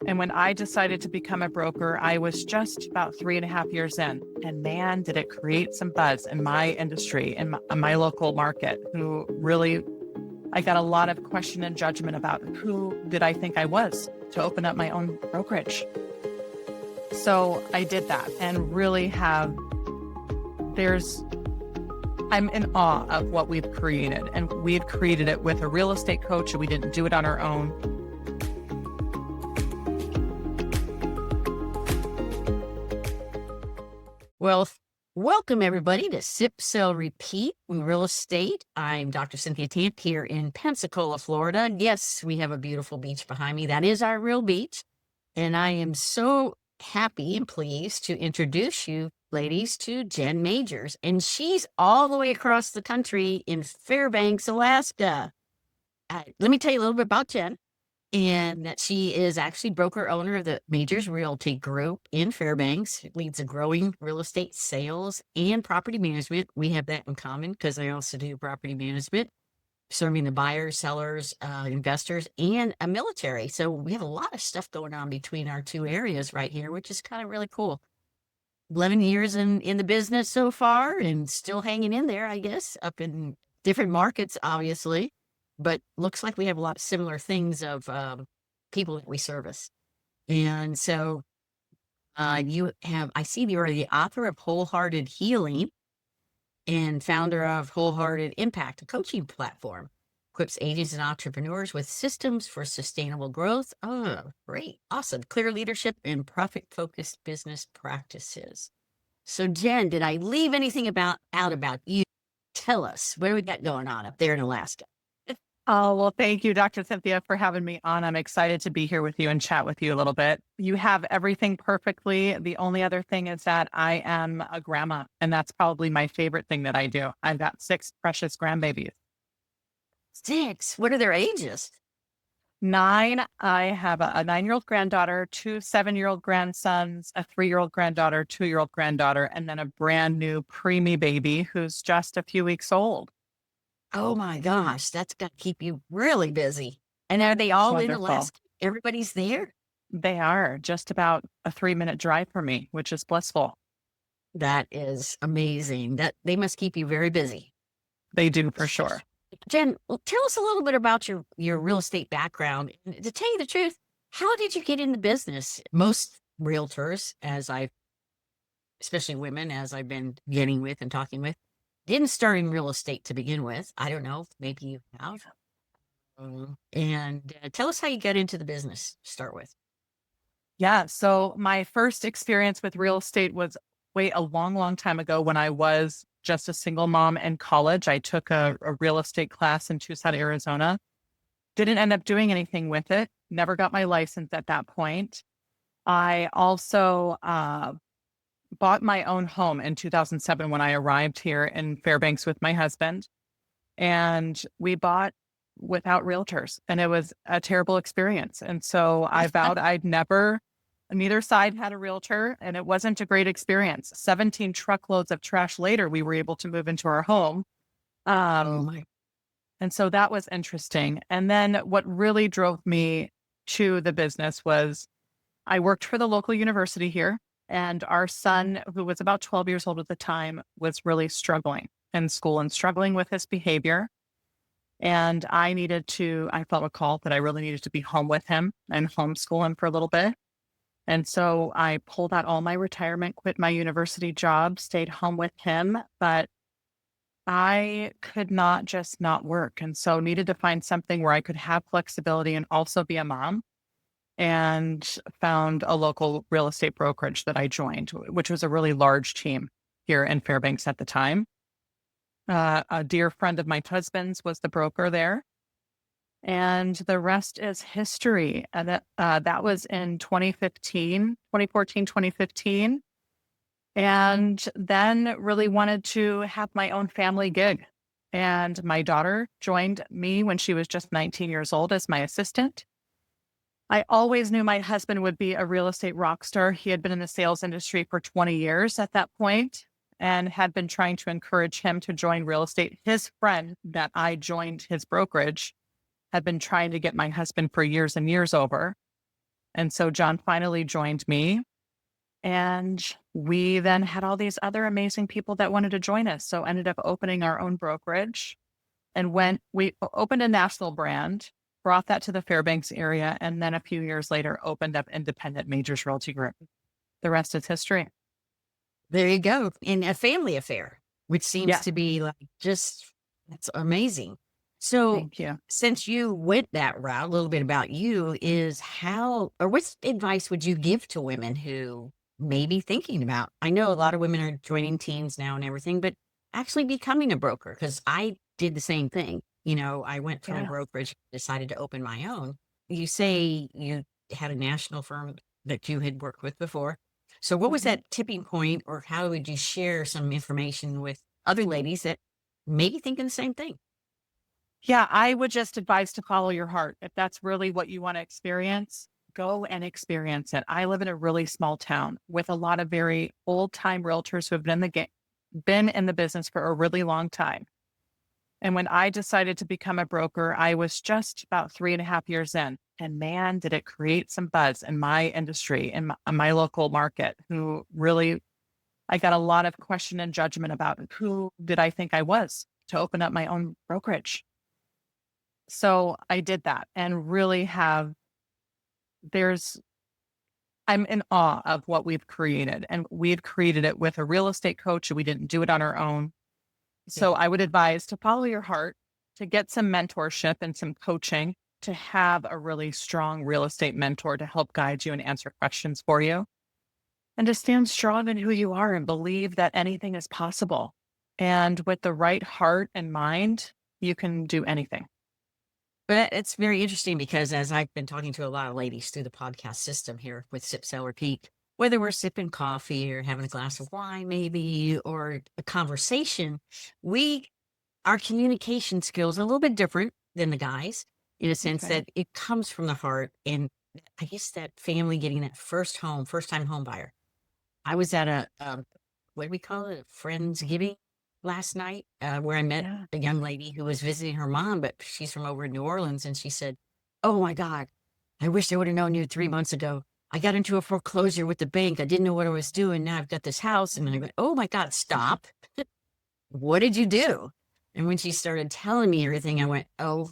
And when I decided to become a broker, I was just about 3.5 years in. And man, did it create some buzz in my industry, in my local market, who really, I got a lot of question and judgment about who did I think I was to open up my own brokerage. So I did that and really I'm in awe of what we've created. And we've created it with a real estate coach, and we didn't do it on our own. Well, welcome everybody to Sip, Sell, Repeat in Real Estate. I'm Dr. Cynthia Tant here in Pensacola, Florida. Yes, we have a beautiful beach behind me. That is our real beach. And I am so happy and pleased to introduce you, ladies, to Jen Majors. And she's all the way across the country in Fairbanks, Alaska. Let me tell you a little bit about Jen. And that she is actually broker owner of the Majors Realty Group in Fairbanks. It leads a growing real estate sales and property management. We have that in common because I also do property management, serving the buyers, sellers, investors, and a military. So we have a lot of stuff going on between our two areas right here, which is kind of really cool. 11 years in the business so far and still hanging in there, I guess, up in different markets, obviously. But looks like we have a lot of similar things of people that we service. And so I see you are the author of Wholehearted Healing and founder of Wholehearted Impact, a coaching platform. Equips agents and entrepreneurs with systems for sustainable growth. Oh, great. Awesome. Clear leadership and profit-focused business practices. So Jen, did I leave anything out about you? Tell us, what do we got going on up there in Alaska? Oh, well, thank you, Dr. Cynthia, for having me on. I'm excited to be here with you and chat with you a little bit. You have everything perfectly. The only other thing is that I am a grandma, and that's probably my favorite thing that I do. I've got 6 precious grandbabies. 6? What are their ages? 9. I have a 9-year-old granddaughter, 2 7-year-old grandsons, a 3-year-old granddaughter, 2-year-old granddaughter, and then a brand new preemie baby who's just a few weeks old. Oh my gosh, that's got to keep you really busy. And are they all in Alaska? Everybody's there? They are just about a 3-minute drive from me, which is blissful. That is amazing. That they must keep you very busy. They do, for sure. Jen, well, tell us a little bit about your real estate background. And to tell you the truth, how did you get in the business? Most realtors, especially women, as I've been getting with and talking with, didn't start in real estate to begin with. I don't know. Maybe you have. And tell us how you got into the business to start with. Yeah. So my first experience with real estate was a long, long time ago when I was just a single mom in college. I took a real estate class in Tucson, Arizona. Didn't end up doing anything with it. Never got my license at that point. I also bought my own home in 2007 when I arrived here in Fairbanks with my husband. And we bought without realtors, and it was a terrible experience. And so I vowed neither side had a realtor, and it wasn't a great experience. 17 truckloads of trash later, we were able to move into our home. And so that was interesting. And then what really drove me to the business was I worked for the local university here. And our son, who was about 12 years old at the time, was really struggling in school and struggling with his behavior. And I felt a call that I really needed to be home with him and homeschool him for a little bit. And so I pulled out all my retirement, quit my university job, stayed home with him, but I could not just not work. And so needed to find something where I could have flexibility and also be a mom. And found a local real estate brokerage that I joined, which was a really large team here in Fairbanks at the time. A dear friend of my husband's was the broker there. And the rest is history. And that was in 2014, 2015. And then really wanted to have my own family gig. And my daughter joined me when she was just 19 years old as my assistant. I always knew my husband would be a real estate rock star. He had been in the sales industry for 20 years at that point and had been trying to encourage him to join real estate. His friend that I joined his brokerage had been trying to get my husband for years and years over. And so John finally joined me. And we then had all these other amazing people that wanted to join us. So ended up opening our own brokerage and we opened a national brand, brought that to the Fairbanks area, and then a few years later opened up independent Majors Realty Group. The rest is history. There you go. In a family affair, which seems Yeah. to be like just, that's amazing. So, Thank you. since you went that route, a little bit about you is how, or what advice would you give to women who may be thinking about? I know a lot of women are joining teams now and everything, but actually becoming a broker, because I did the same thing. I went from a Yeah. brokerage, decided to open my own. You say you had a national firm that you had worked with before. So what was Mhm. that tipping point, or how would you share some information with other ladies that may be thinking the same thing? Yeah, I would just advise to follow your heart. If that's really what you want to experience, go and experience it. I live in a really small town with a lot of very old time realtors who have been in the game, been in the business for a really long time. And when I decided to become a broker, I was just about 3.5 years in. And man, did it create some buzz in my industry, in my local market, who really, I got a lot of question and judgment about who did I think I was to open up my own brokerage. So I did that and really there's, I'm in awe of what we've created. And we've created it with a real estate coach. We didn't do it on our own. Yeah. So I would advise to follow your heart, to get some mentorship and some coaching, to have a really strong real estate mentor to help guide you and answer questions for you, and to stand strong in who you are and believe that anything is possible. And with the right heart and mind, you can do anything. But it's very interesting because as I've been talking to a lot of ladies through the podcast system here with Sip, Sell, Repeat, whether we're sipping coffee or having a glass of wine, maybe, or a conversation, we our communication skills are a little bit different than the guys in a sense Okay. that it comes from the heart. And I guess that family getting that first time home buyer. I was at what do we call it? A Friendsgiving last night, where I met Yeah. a young lady who was visiting her mom, but she's from over in New Orleans. And she said, "Oh my God, I wish I would have known you 3 months ago. I got into a foreclosure with the bank. I didn't know what I was doing. Now I've got this house." And I went, "Oh my God, stop. What did you do?" And when she started telling me everything, I went, "Oh,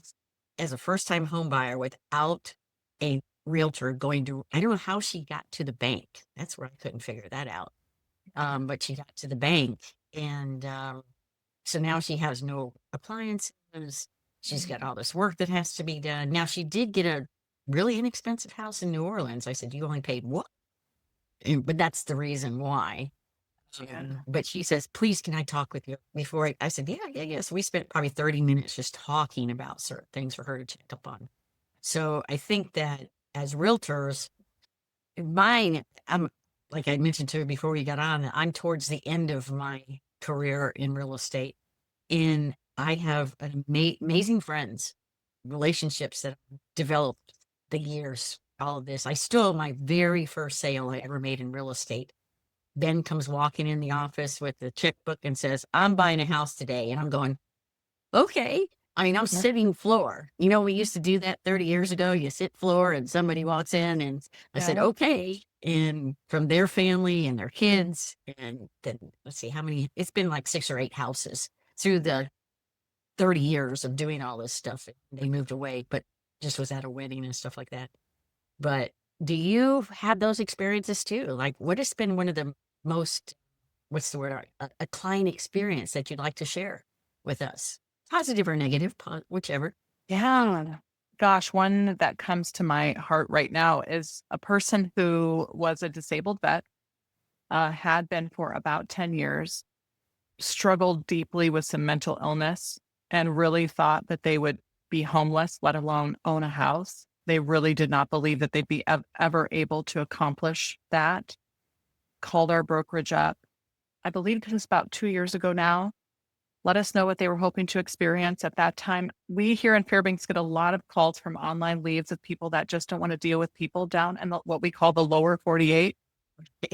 as a first time home buyer without a realtor going to, I don't know how she got to the bank. That's where I couldn't figure that out. But she got to the bank, and so now she has no appliances. She's got all this work that has to be done. Now she did get a really inexpensive house in New Orleans. I said, "You only paid what?" But that's the reason why. Yeah. But she says, "Please, can I talk with you before I said, "Yeah, yeah, yeah." So we spent probably 30 minutes just talking about certain things for her to check up on. So I think that as realtors, mine, I'm like I mentioned to her before we got on, I'm towards the end of my career in real estate. And I have amazing friends, relationships that I've developed the years, all of this. I still, my very first sale I ever made in real estate. Ben comes walking in the office with the checkbook and says, "I'm buying a house today." And I'm going, "Okay." I mean, I'm Yeah. sitting floor. We used to do that 30 years ago. You sit floor and somebody walks in, and I said, Yeah. "Okay." And from their family and their kids. And then let's see how many, it's been like 6 or 8 houses through the 30 years of doing all this stuff. They moved away, but just was at a wedding and stuff like that. But do you have those experiences too? Like, what has been one of the most, what's the word, a client experience that you'd like to share with us? Positive or negative, whichever. Yeah. Gosh, one that comes to my heart right now is a person who was a disabled vet, had been for about 10 years, struggled deeply with some mental illness, and really thought that they would be homeless, let alone own a house. They really did not believe that they'd be ever able to accomplish that. Called our brokerage up. I believe it was about 2 years ago now. Let us know what they were hoping to experience at that time. We here in Fairbanks get a lot of calls from online leads of people that just don't want to deal with people down in what we call the lower 48.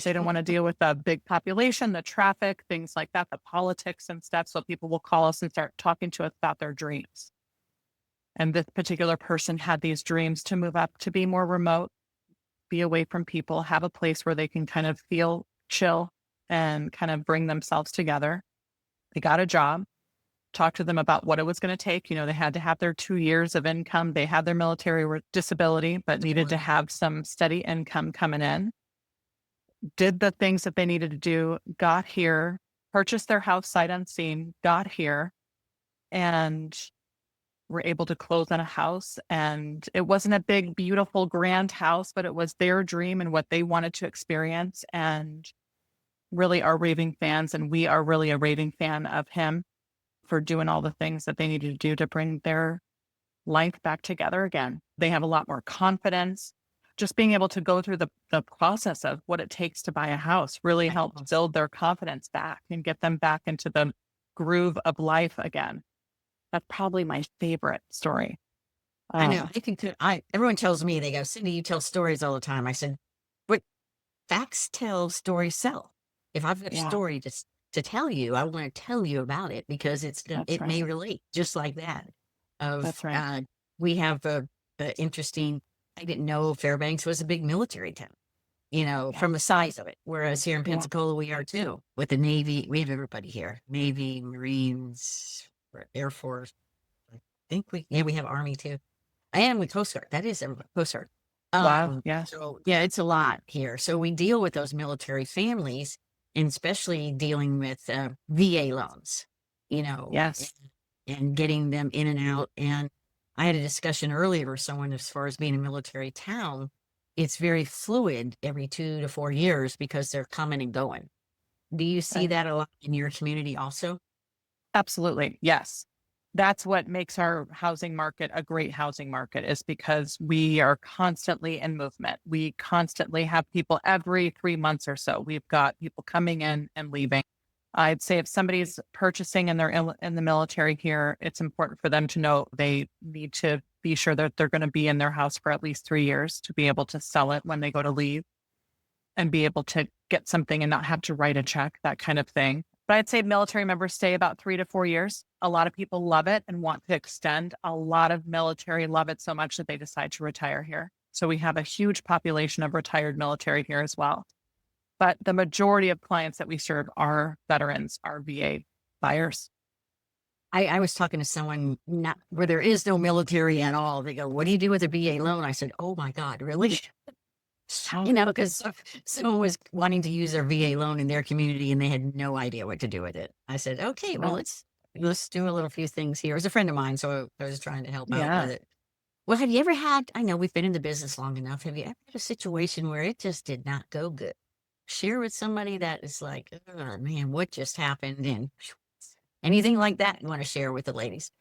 They don't want to deal with the big population, the traffic, things like that, the politics and stuff. So people will call us and start talking to us about their dreams. And this particular person had these dreams to move up to be more remote, be away from people, have a place where they can kind of feel chill and kind of bring themselves together. They got a job, talked to them about what it was going to take. You know, they had to have their 2 years of income. They had their military disability, but needed to have some steady income coming in. Did the things that they needed to do, got here, purchased their house sight unseen, got here, and were able to close on a house. And it wasn't a big, beautiful, grand house, but it was their dream and what they wanted to experience. And really are raving fans. And we are really a raving fan of him for doing all the things that they needed to do to bring their life back together again. They have a lot more confidence. Just being able to go through the process of what it takes to buy a house really helped build their confidence back and get them back into the groove of life again. That's probably my favorite story. I know. I think that everyone tells me, they go, Cindy, you tell stories all the time. I said, but facts tell, stories sell. If I've got a Yeah, story to tell you, I want to tell you about it because that's it may right. relate just like that. Of That's right. we have a interesting. I didn't know Fairbanks was a big military town. You know, Yeah, from the size of it. Whereas here in yeah, Pensacola, we are too. With the Navy, we have everybody here: Navy, Marines, Air Force. I think we have Army too. And with Coast Guard. That is a Coast Guard. wow, yeah, So yeah, it's a lot here. So we deal with those military families, and especially dealing with VA loans, you know, yes. and getting them in and out. And I had a discussion earlier with someone as far as being a military town. It's very fluid every 2 to 4 years because they're coming and going. Do you see Right. that a lot in your community also? Absolutely. Yes. That's what makes our housing market a great housing market, is because we are constantly in movement. We constantly have people every 3 months or so. We've got people coming in and leaving. I'd say if somebody's purchasing and they're in the military here, it's important for them to know they need to be sure that they're going to be in their house for at least 3 years to be able to sell it when they go to leave and be able to get something and not have to write a check, that kind of thing. But I'd say military members stay about 3 to 4 years. A lot of people love it and want to extend. A lot of military love it so much that they decide to retire here. So we have a huge population of retired military here as well. But the majority of clients that we serve are veterans, are VA buyers. I was talking to someone not where there is no military at all. They go, "What do you do with a VA loan?" I said, "Oh my God, really?" Oh, You know, because someone was wanting to use their VA loan in their community and they had no idea what to do with it. I said, "Okay, well, no. let's do a little few things here." It was a friend of mine, so I was trying to help out with Yeah. it. Well, have you ever had? I know we've been in the business long enough. Have you ever had a situation where it just did not go good? Share with somebody that is like, "Oh man, what just happened?" And anything like that you want to share with the ladies?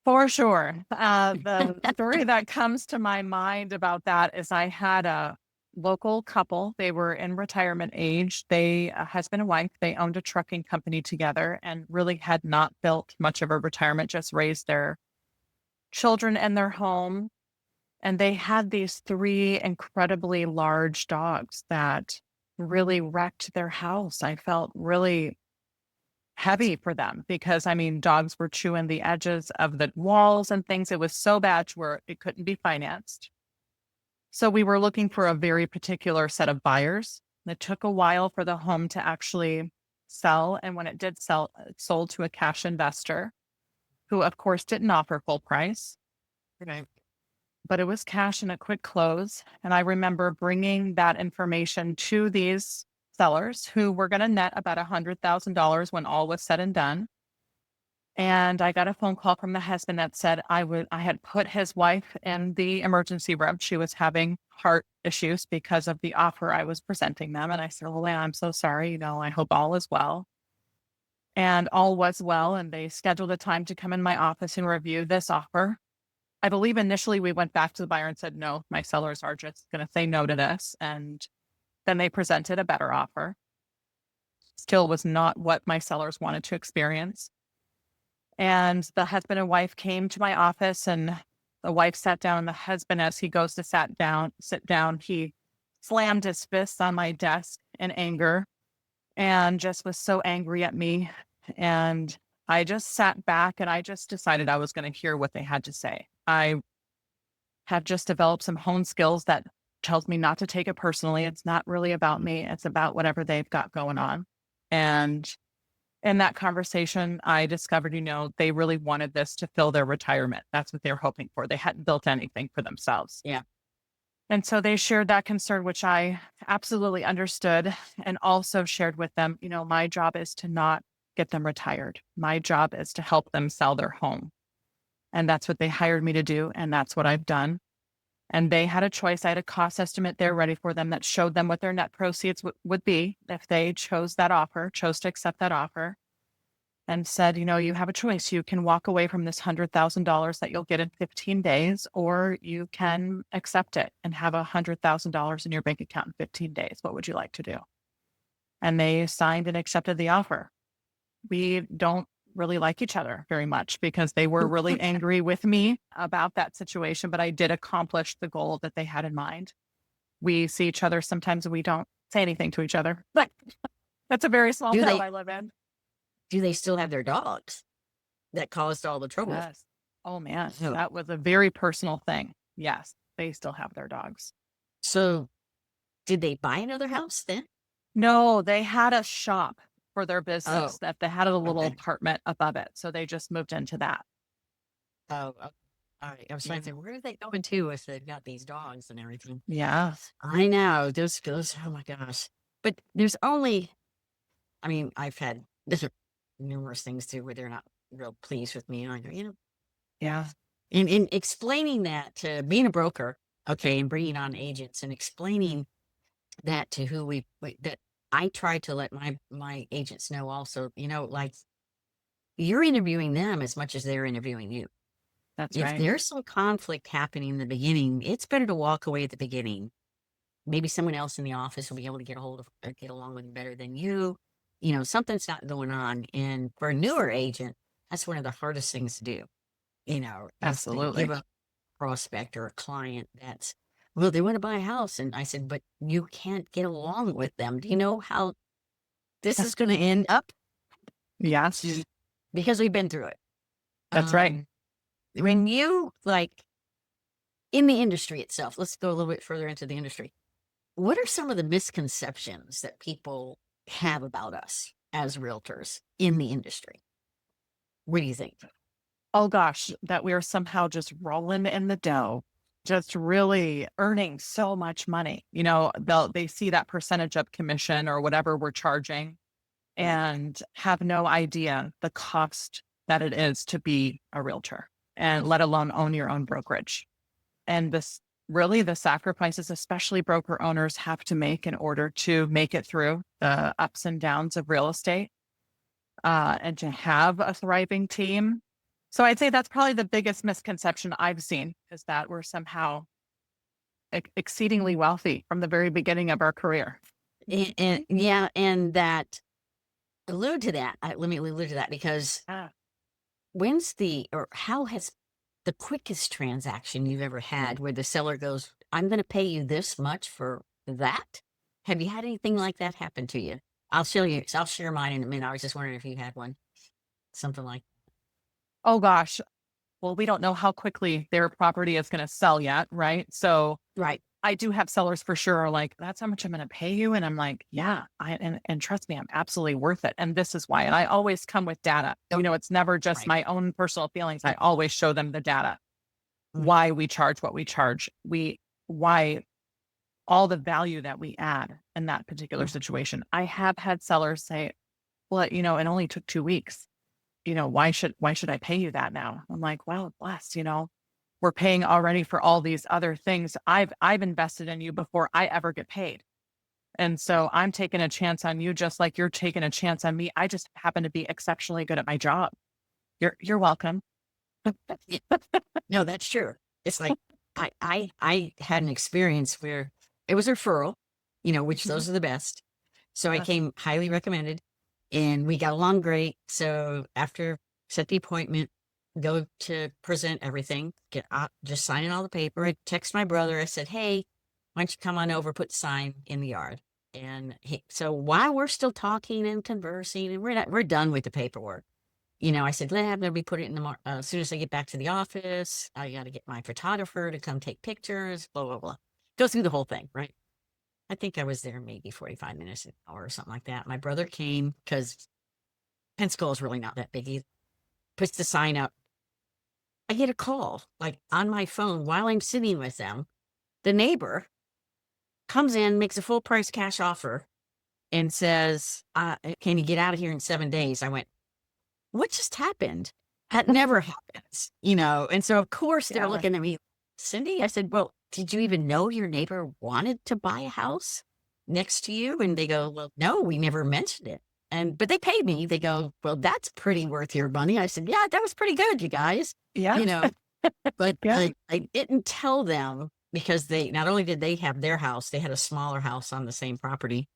For sure. The story that comes to my mind about that is I had a local couple. They were in retirement age. They, a husband and wife, they owned a trucking company together and really had not built much of a retirement, just raised their children in their home. And they had these three incredibly large dogs that really wrecked their house. I felt really heavy for them because I mean, dogs were chewing the edges of the walls and things. It was so bad to where it couldn't be financed. So we were looking for a very particular set of buyers. It took a while for the home to actually sell. And when it did sell, it sold to a cash investor who, of course, didn't offer full price, Right. but it was cash and a quick close. And I remember bringing that information to these sellers who were going to net about $100,000 when all was said and done. And I got a phone call from the husband that said I had put his wife in the emergency room. She was having heart issues because of the offer I was presenting them. And I said, "Well, I'm so sorry. You know, I hope all is well." And all was well. And they scheduled a time to come in my office and review this offer. I believe initially we went back to the buyer and said, "No, my sellers are just going to say no to this." And then they presented a better offer. Still was not what my sellers wanted to experience. And the husband and wife came to my office, and the wife sat down, and the husband, as he goes to sit down, he slammed his fists on my desk in anger and just was so angry at me. And I just sat back and I just decided I was going to hear what they had to say. I have just developed some home skills that tells me not to take it personally. It's not really about me. It's about whatever they've got going on. And in that conversation, I discovered, they really wanted this to fill their retirement. That's what they were hoping for. They hadn't built anything for themselves. Yeah. And so they shared that concern, which I absolutely understood, and also shared with them, my job is to not get them retired. My job is to help them sell their home. And that's what they hired me to do. And that's what I've done. And they had a choice. I had a cost estimate there ready for them that showed them what their net proceeds would be if they chose to accept that offer, and said, you have a choice. You can walk away from this $100,000 that you'll get in 15 days, or you can accept it and have $100,000 in your bank account in 15 days. What would you like to do? And they signed and accepted the offer. We don't really like each other very much because they were really angry with me about that situation, but I did accomplish the goal that they had in mind. We see each other sometimes and we don't say anything to each other, but that's a very small town I live in. Do they still have their dogs that caused all the trouble? Yes. Oh man, that was a very personal thing. Yes, they still have their dogs. So did they buy another house then? No, they had a shop for their business that they had a little apartment above it. So they just moved into that. Oh, okay. All right. I was trying to think, where are they going to if they've got these dogs and everything? Yeah. I know. Those, oh my gosh. But there's only, I've had numerous things too where they're not real pleased with me. And I go, Yeah. in explaining that to being a broker, okay, and bringing on agents and explaining that to who that I try to let my agents know also, like you're interviewing them as much as they're interviewing you. That's If right. there's some conflict happening in the beginning, it's better to walk away at the beginning. Maybe someone else in the office will be able to get get along with them better than you. Something's not going on. And for a newer agent, that's one of the hardest things to do, is to Absolutely. give a prospect or a client that's, well, they want to buy a house. And I said, but you can't get along with them. Do you know how this is going to end up? Yes. Because we've been through it. That's right. When you in the industry itself, let's go a little bit further into the industry. What are some of the misconceptions that people have about us as realtors in the industry? What do you think? Oh gosh, that we are somehow just rolling in the dough, just really earning so much money. They see that percentage of commission or whatever we're charging and have no idea the cost that it is to be a realtor, and let alone own your own brokerage. And the sacrifices, especially broker owners, have to make in order to make it through the ups and downs of real estate, and to have a thriving team. So I'd say that's probably the biggest misconception I've seen, is that we're somehow exceedingly wealthy from the very beginning of our career. And that allude to that. Let me allude to that because how has the quickest transaction you've ever had where the seller goes, I'm going to pay you this much for that? Have you had anything like that happen to you? I'll share mine in a minute. I was just wondering if you had one, something like. Oh gosh. Well, we don't know how quickly their property is going to sell yet, right? So Right. I do have sellers for sure are like, that's how much I'm going to pay you. And I'm like, yeah, and trust me, I'm absolutely worth it. And this is why. And I always come with data. It's never just my own personal feelings. I always show them the data, why we charge what we charge, why all the value that we add in that particular situation. I have had sellers say, well, it only took 2 weeks. Why should I pay you that now? I'm like, well, bless, we're paying already for all these other things. I've invested in you before I ever get paid. And so I'm taking a chance on you just like you're taking a chance on me. I just happen to be exceptionally good at my job. You're welcome. No, that's true. It's like I had an experience where it was a referral, which those are the best. So I came highly recommended and we got along great. So after set the appointment, go to present everything, get out, just signing all the paper. I text my brother. I said, hey, why don't you come on over, put the sign in the yard? And so while we're still talking and conversing and we're done with the paperwork, I said, let me put it in the, as soon as I get back to the office, I got to get my photographer to come take pictures, blah, blah, blah. go through the whole thing, right? I think I was there maybe 45 minutes, an hour or something like that. My brother came because Pensacola is really not that big either. Puts the sign up. I get a call like on my phone while I'm sitting with them. The neighbor comes in, makes a full price cash offer, and says, can you get out of here in 7 days? I went, what just happened? That never happens, you know? And so, of course, they're Yeah. looking at me, Cindy. I said, well, did you even know your neighbor wanted to buy a house next to you? And they go, well, no, we never mentioned it. But they paid me. They go, well, that's pretty worth your money. I said, yeah, that was pretty good, you guys, Yeah. you know, but Yeah. I didn't tell them because they, not only did they have their house, they had a smaller house on the same property.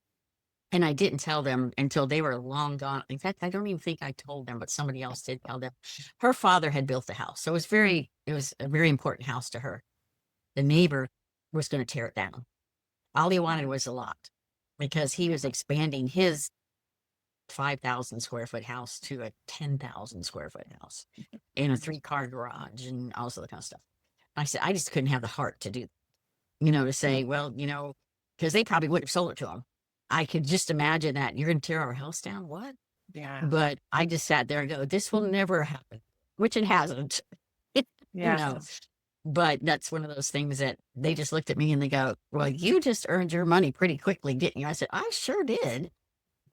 And I didn't tell them until they were long gone. In fact, I don't even think I told them, but somebody else did tell them. Her father had built the house. So it was a very important house to her. The neighbor was going to tear it down. All he wanted was a lot because he was expanding his 5,000 square foot house to a 10,000 square foot house in a 3-car garage and all this other kind of stuff. I said, I just couldn't have the heart to do that, you know, to say, well, you know, because they probably would have sold it to him. I could just imagine that you're going to tear our house down. What? Yeah. But I just sat there and go, this will never happen, which it hasn't, you Yeah. know. But that's one of those things that they just looked at me and they go, well, you just earned your money pretty quickly, didn't you? I said, I sure did.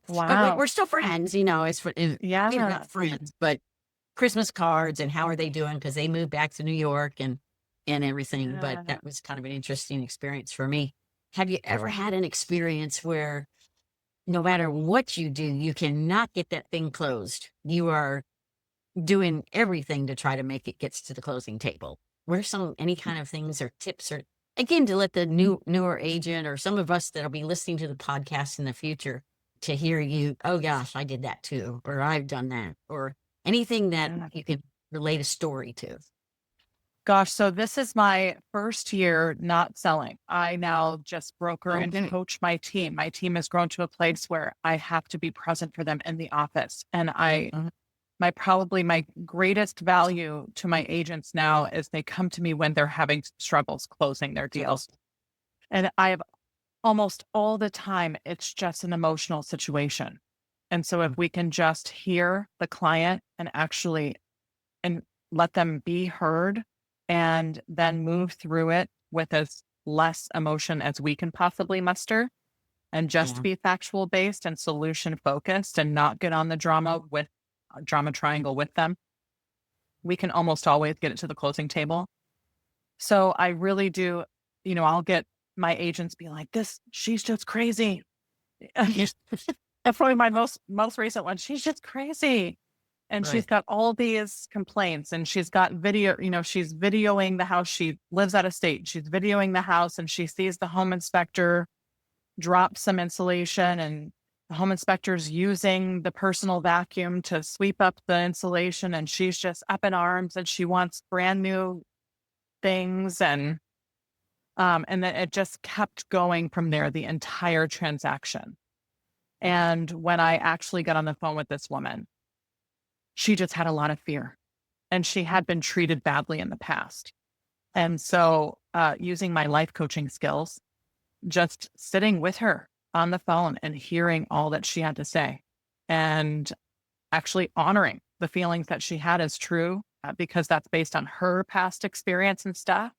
But Wow. we're still friends, you know, maybe Yeah. not friends, but Christmas cards and how are they doing? Because they moved back to New York and everything. But Yeah. that was kind of an interesting experience for me. Have you ever had an experience where no matter what you do, you cannot get that thing closed? You are doing everything to try to make it gets to the closing table. What are any kind of things or tips or again to let the newer agent or some of us that'll be listening to the podcast in the future to hear you, oh gosh, I did that too, or I've done that, or anything that Yeah. you can relate a story to. Gosh, so this is my first year not selling. I now just broker and Okay. coach my team. My team has grown to a place where I have to be present for them in the office. And Mhm. probably my greatest value to my agents now is they come to me when they're having struggles closing their deals. And I have almost all the time, it's just an emotional situation. And so if we can just hear the client and actually and let them be heard and then move through it with as less emotion as we can possibly muster and just Yeah. be factual based and solution focused and not get on the drama triangle with them, we can almost always get it to the closing table. So I really do, I'll get my agents be like, she's just crazy. That's probably my most recent one. She's just crazy. And she's Right. got all these complaints and she's got video, she's videoing the house. She lives out of state. She's videoing the house and she sees the home inspector drop some insulation and the home inspector's using the personal vacuum to sweep up the insulation and she's just up in arms and she wants brand new things and then it just kept going from there the entire transaction. And when I actually got on the phone with this woman, she just had a lot of fear and she had been treated badly in the past. And so, using my life coaching skills, just sitting with her on the phone and hearing all that she had to say and actually honoring the feelings that she had as true because that's based on her past experience and stuff.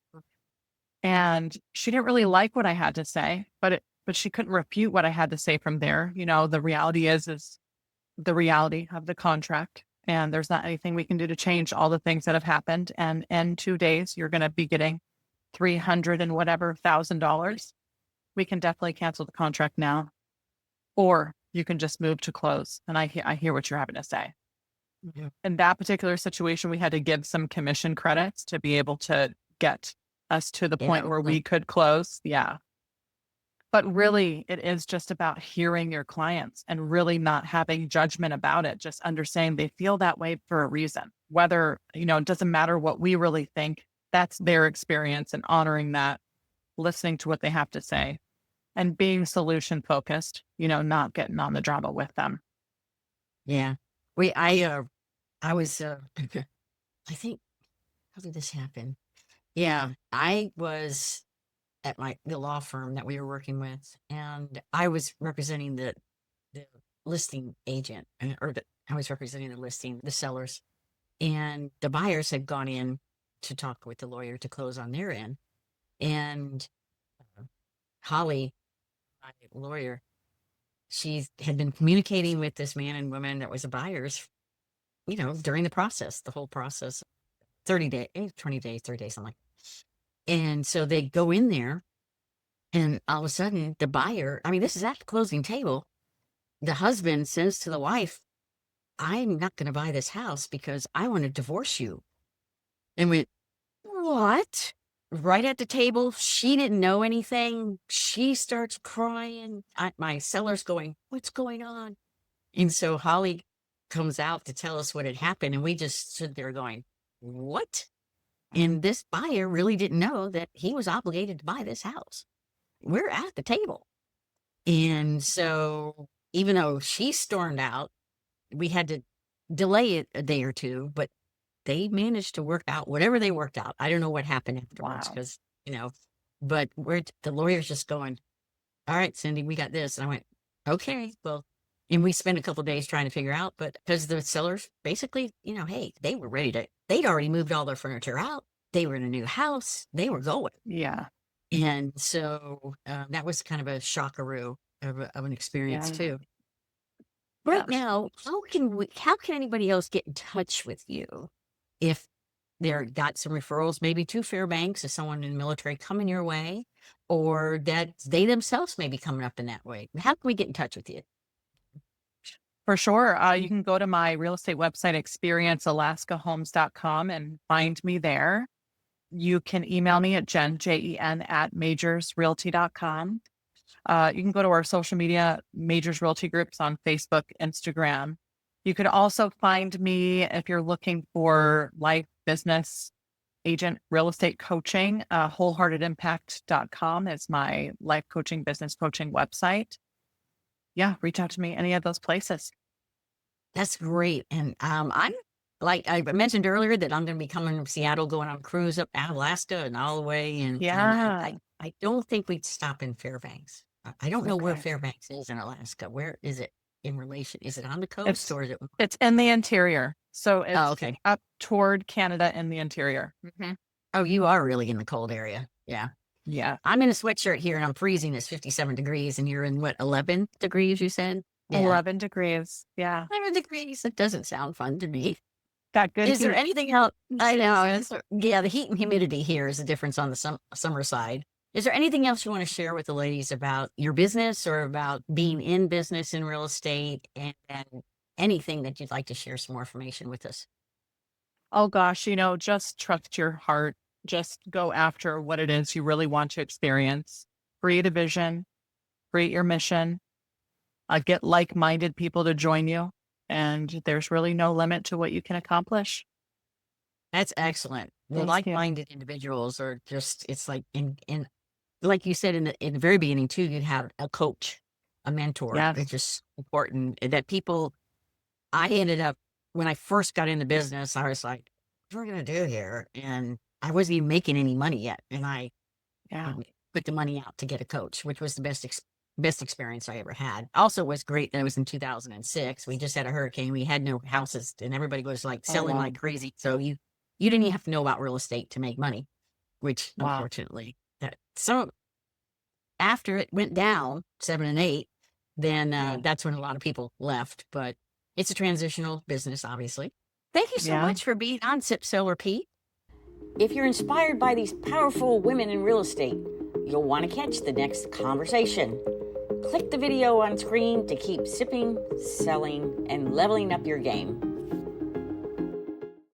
And she didn't really like what I had to say, but she couldn't refute what I had to say from there. The reality is the reality of the contract. And there's not anything we can do to change all the things that have happened. And in 2 days, you're going to be getting 300 and whatever $1,000. We can definitely cancel the contract now, or you can just move to close. And I hear what you're having to say. Mhm. In that particular situation, we had to give some commission credits to be able to get us to the Yeah. point where Like, we could close. Yeah. But really, it is just about hearing your clients and really not having judgment about it, just understanding they feel that way for a reason. Whether, it doesn't matter what we really think, that's their experience and honoring that, listening to what they have to say and being solution focused, not getting on the drama with them. yeah. I was, I think, how did this happen? Yeah. I was at the law firm that we were working with, and I was representing the listing agent, I was representing the sellers, and the buyers had gone in to talk with the lawyer to close on their end. And Holly, my lawyer, she had been communicating with this man and woman that was the buyers, during the whole process, 30 days, 20 days, 30 days, something like that. And so they go in there, and all of a sudden, the buyer, I mean, this is at the closing table, the husband says to the wife, I'm not going to buy this house because I want to divorce you. And went, what? Right at the table. She didn't know anything. She starts crying. My seller's going, what's going on? And so Holly comes out to tell us what had happened. And we just stood there going, what? And this buyer really didn't know that he was obligated to buy this house. We're at the table. And so even though she stormed out, we had to delay it a day or two, but they managed to work out whatever they worked out. I don't know what happened afterwards Wow. because, but the lawyer's just going, all right, Cindy, we got this. And I went, okay, well, and we spent a couple of days trying to figure out, but because the sellers basically, hey, they were they'd already moved all their furniture out. They were in a new house. They were going. Yeah. And so that was kind of a shockaroo of an experience too. Right now, how can anybody else get in touch with you if they're got some referrals, maybe to Fairbanks, as someone in the military coming your way, or that they themselves may be coming up in that way? How can we get in touch with you? For sure. You can go to my real estate website, experiencealaskahomes.com, and find me there. You can email me at Jen, at majorsrealty.com. You can go to our social media, Majors Realty Groups on Facebook, Instagram. You could also find me if you're looking for life, business, agent, real estate coaching. Wholeheartedimpact.com is my life coaching, business coaching website. Yeah, reach out to me any of those places. That's great. And I'm like I mentioned earlier that I'm going to be coming from Seattle, going on a cruise up out of Alaska and all the way. And I don't think we'd stop in Fairbanks. I don't know where Fairbanks is in Alaska. Where is it in relation? Is it on the coast or is it? It's in the interior. So it's okay. Up toward Canada in the interior. Mm-hmm. Oh, you are really in the cold area. Yeah. Yeah. I'm in a sweatshirt here and I'm freezing. It's 57 degrees and you're in what, 11 degrees, you said? Yeah. 11 degrees. Yeah. 11 degrees. It doesn't sound fun to me. Got good. Is there anything else? I know. Yeah, the heat and humidity here is the difference on the summer side. Is there anything else you want to share with the ladies about your business or about being in business in real estate and anything that you'd like to share some more information with us? Oh gosh, just trust your heart. Just go after what it is you really want to experience. Create a vision, create your mission, get like-minded people to join you. And there's really no limit to what you can accomplish. That's excellent. The like-minded individuals are just, it's like in like you said in the very beginning too, you'd have a coach, a mentor. Yes. It's just important that people, I ended up, when I first got into business, I was like, what are we going to do here? And I wasn't even making any money yet. And I put the money out to get a coach, which was the best experience I ever had. Also, it was great that it was in 2006. We just had a hurricane. We had no houses and everybody was like selling like crazy. So you didn't even have to know about real estate to make money, which unfortunately so after it went down 7 and 8, then that's when a lot of people left, but it's a transitional business, obviously. Thank you so much for being on Sip, Sell, Repeat. If you're inspired by these powerful women in real estate, you'll want to catch the next conversation. Click the video on screen to keep sipping, selling, and leveling up your game.